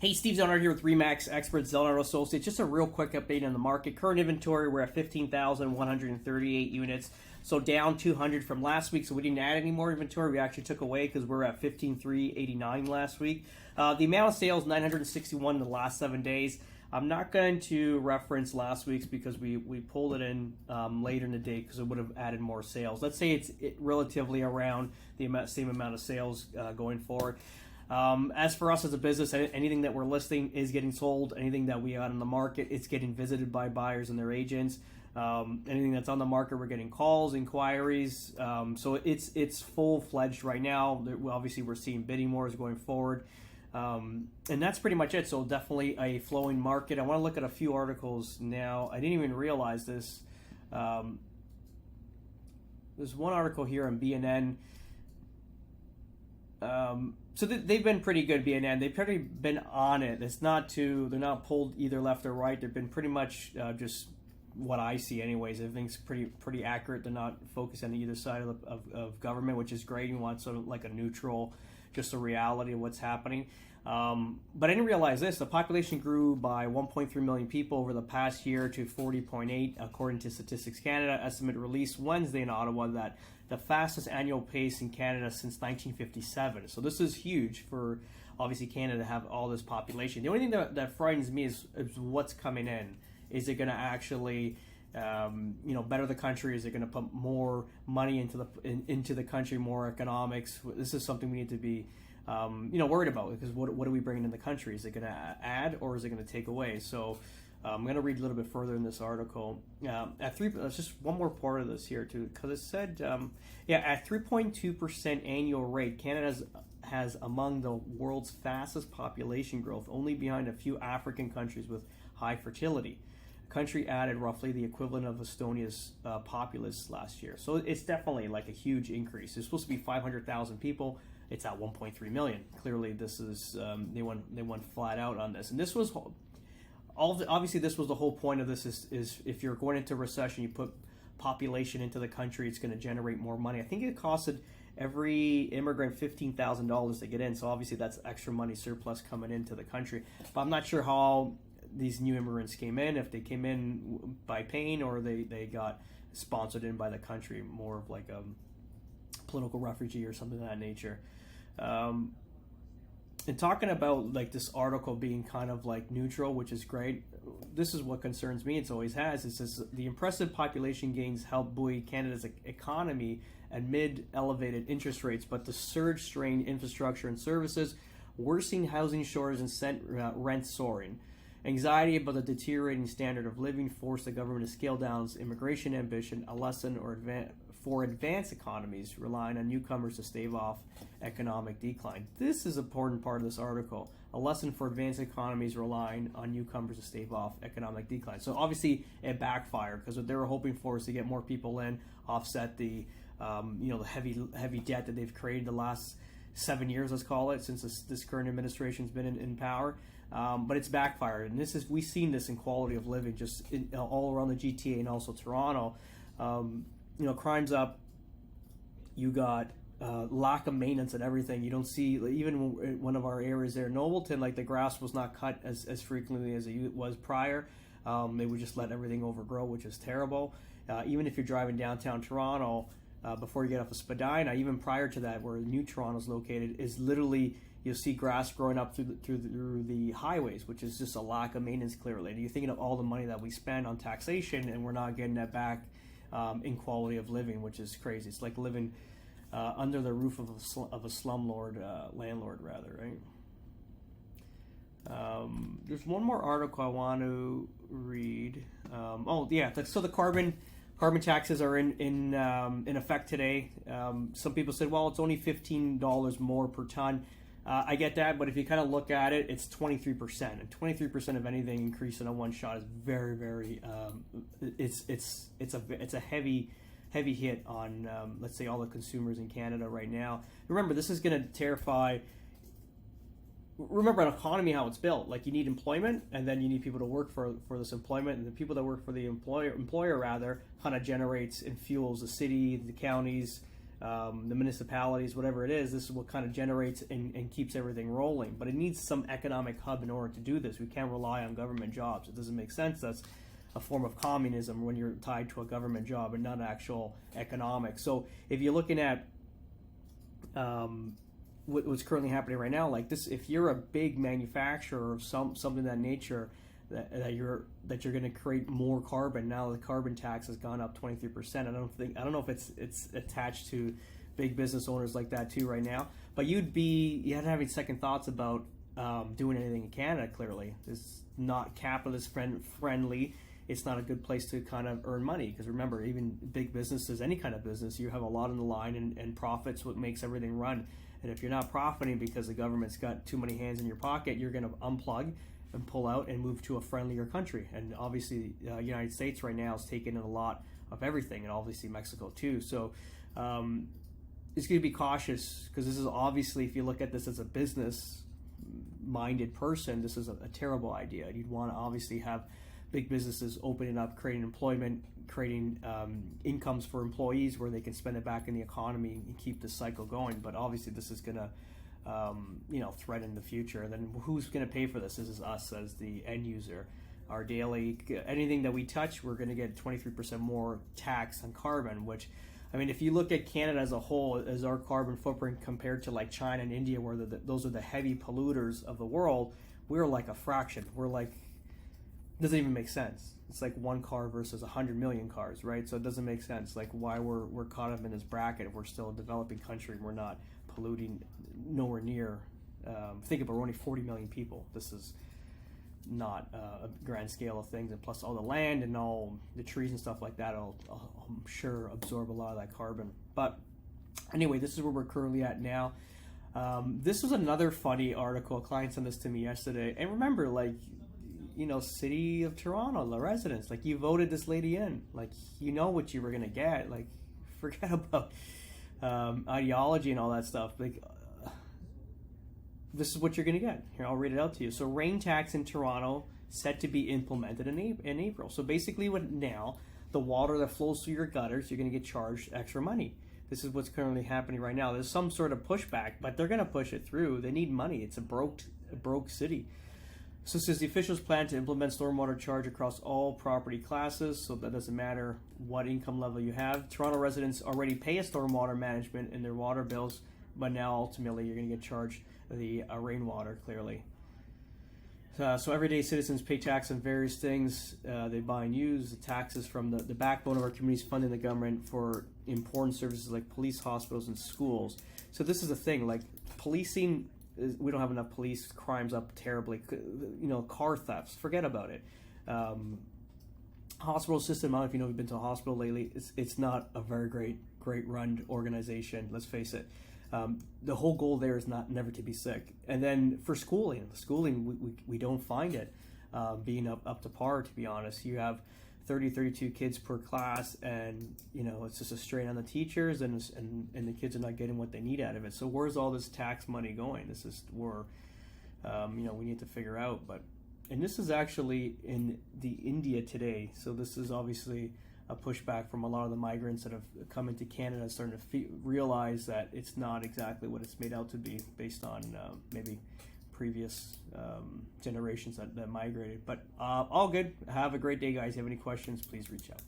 Hey, Steve Zelnard here with Remax Experts, Zelnard Associates. Just a real quick update on the market. Current inventory, we're at 15,138 units, so down 200 from last week. So we didn't add any more inventory. We actually took away because we're at 15,389 last week. The amount of sales, 961 in the last 7 days. I'm not going to reference last week's because we pulled it in later in the day because it would have added more sales. Let's say it's relatively around the same amount of sales going forward. As for us as a business, anything that we're listing is getting sold. Anything that we got on the market, it's getting visited by buyers and their agents. Anything that's on the market, we're getting calls, inquiries. So it's full-fledged right now. Obviously, we're seeing bidding wars going forward. And that's pretty much it. So definitely a flowing market. I want to look at a few articles now. I didn't even realize this. There's one article here on BNN. So they've been pretty good, BNN. They've pretty been on it. They're not pulled either left or right. They've been pretty much just what I see anyways. Everything's pretty accurate. They're not focused on either side of government, which is great. You want sort of like a neutral, just a reality of what's happening. But I didn't realize this. The population grew by 1.3 million people over the past year to 40.8, according to Statistics Canada. Estimate released Wednesday in Ottawa that the fastest annual pace in Canada since 1957. So this is huge for, obviously, Canada to have all this population. The only thing that frightens me is what's coming in. Is it going to actually better the country? Is it going to put more money into the country, more economics? This is something we need to be worried about, because what are we bringing in the country? Is it going to add or is it going to take away? So I'm going to read a little bit further in this article. There's just one more part of this here too, because it said, at 3.2% annual rate, Canada has among the world's fastest population growth, only behind a few African countries with high fertility. The country added roughly the equivalent of Estonia's populace last year. So it's definitely like a huge increase. It's supposed to be 500,000 people. It's at 1.3 million. Clearly, this is they went flat out on this, and this was obviously this was the whole point of this. Is if you're going into recession, you put population into the country, it's going to generate more money. I think it costed every immigrant $15,000 to get in. So obviously that's extra money surplus coming into the country. But I'm not sure how these new immigrants came in. If they came in by paying or they got sponsored in by the country, more of like a political refugee or something of that nature. And talking about like this article being kind of like neutral, which is great. This is what concerns me. It always has. It says the impressive population gains help buoy Canada's economy amid elevated interest rates, but the surge strained infrastructure and services, worsening housing shortages, and rent soaring. Anxiety about the deteriorating standard of living forced the government to scale down its immigration ambition, a lesson for advanced economies relying on newcomers to stave off economic decline. This is an important part of this article. A lesson for advanced economies relying on newcomers to stave off economic decline. So obviously it backfired, because what they were hoping for is to get more people in, offset the the heavy debt that they've created the last 7 years, let's call it, since this current administration's been in power. But it's backfired, and we've seen this in quality of living just all around the GTA and also Toronto. Crime's up. You got lack of maintenance and everything. You don't see, even one of our areas there, Nobleton, like the grass was not cut as frequently as it was prior. They would just let everything overgrow, which is terrible. Even if you're driving downtown Toronto, before you get off of Spadina, even prior to that, where New Toronto is located, is literally you'll see grass growing up through the highways, which is just a lack of maintenance. Clearly, and you're thinking of all the money that we spend on taxation, and we're not getting that back in quality of living, which is crazy. It's like living under the roof of a slumlord landlord, rather, right? There's one more article I want to read. So the carbon taxes are in effect today. Some people said, well, it's only $15 more per ton. I get that, but if you kind of look at it, it's 23%, and 23% of anything increase in a one shot is very, very. It's a heavy hit on let's say all the consumers in Canada right now. Remember, this is going to terrify. Remember, an economy, how it's built. Like, you need employment, and then you need people to work for this employment, and the people that work for the employer rather kind of generates and fuels the city, the counties, the municipalities, whatever it is. This is what kind of generates and keeps everything rolling. But it needs some economic hub in order to do this. We can't rely on government jobs. It doesn't make sense. That's a form of communism when you're tied to a government job and not actual economics. So if you're looking at what's currently happening right now, like this, if you're a big manufacturer of something of that nature, that you're going to create more carbon. Now the carbon tax has gone up 23%. I don't know if it's attached to big business owners like that too right now. But you had having second thoughts about doing anything in Canada. Clearly, it's not capitalist friendly. It's not a good place to kind of earn money, because remember, even big businesses, any kind of business, you have a lot on the line, and profits what makes everything run. And if you're not profiting because the government's got too many hands in your pocket, you're going to unplug and pull out and move to a friendlier country. And obviously, United States right now is taking in a lot of everything, and obviously Mexico too. So it's going to be cautious, because this is obviously, if you look at this as a business-minded person, this is a terrible idea. You'd want to obviously have big businesses opening up, creating employment, creating incomes for employees where they can spend it back in the economy and keep this cycle going. But obviously, this is going to threaten the future. And then who's going to pay for this? This is us as the end user. Our daily, anything that we touch, we're going to get 23% more tax on carbon, which, I mean, if you look at Canada as a whole, as our carbon footprint compared to like China and India, where those are the heavy polluters of the world, we're like a fraction. We're like, doesn't even make sense. It's like one car versus 100 million cars, right? So it doesn't make sense, like why we're caught up in this bracket if we're still a developing country and we're not polluting nowhere near. Think about it, we're only 40 million people. This is not a grand scale of things, and plus all the land and all the trees and stuff like that will, I'm sure, absorb a lot of that carbon. But anyway, this is where we're currently at now. This was another funny article. A client sent this to me yesterday, and remember, like, City of Toronto, the residents, like, you voted this lady in, like, you know what you were gonna get. Like, forget about ideology and all that stuff. Like, this is what you're gonna get. Here, I'll read it out to you. So, rain tax in Toronto set to be implemented in April. So basically, now the water that flows through your gutters, you're gonna get charged extra money. This is what's currently happening right now. There's some sort of pushback, but they're gonna push it through. They need money. It's a broke city. So it says the officials plan to implement stormwater charge across all property classes, so that doesn't matter what income level you have. Toronto residents already pay a stormwater management in their water bills, but now ultimately you're going to get charged the rainwater, clearly. So everyday citizens pay tax on various things they buy and use. The taxes from the backbone of our communities, funding the government for important services like police, hospitals, and schools. So this is the thing, like policing. We don't have enough police. Crime's up terribly. Car thefts, forget about it. Hospital system, I don't know if you've been to a hospital lately. It's not a very great run organization. Let's face it. The whole goal there is never to be sick. And then for schooling, we don't find it being up to par. To be honest, you have 32 kids per class, and it's just a strain on the teachers, and the kids are not getting what they need out of it. So where's all this tax money going? This is where we need to figure out. And this is actually in the India today. So this is obviously a pushback from a lot of the migrants that have come into Canada, starting to realize that it's not exactly what it's made out to be, based on maybe previous generations that migrated. But all good. Have a great day, guys. If you have any questions, please reach out.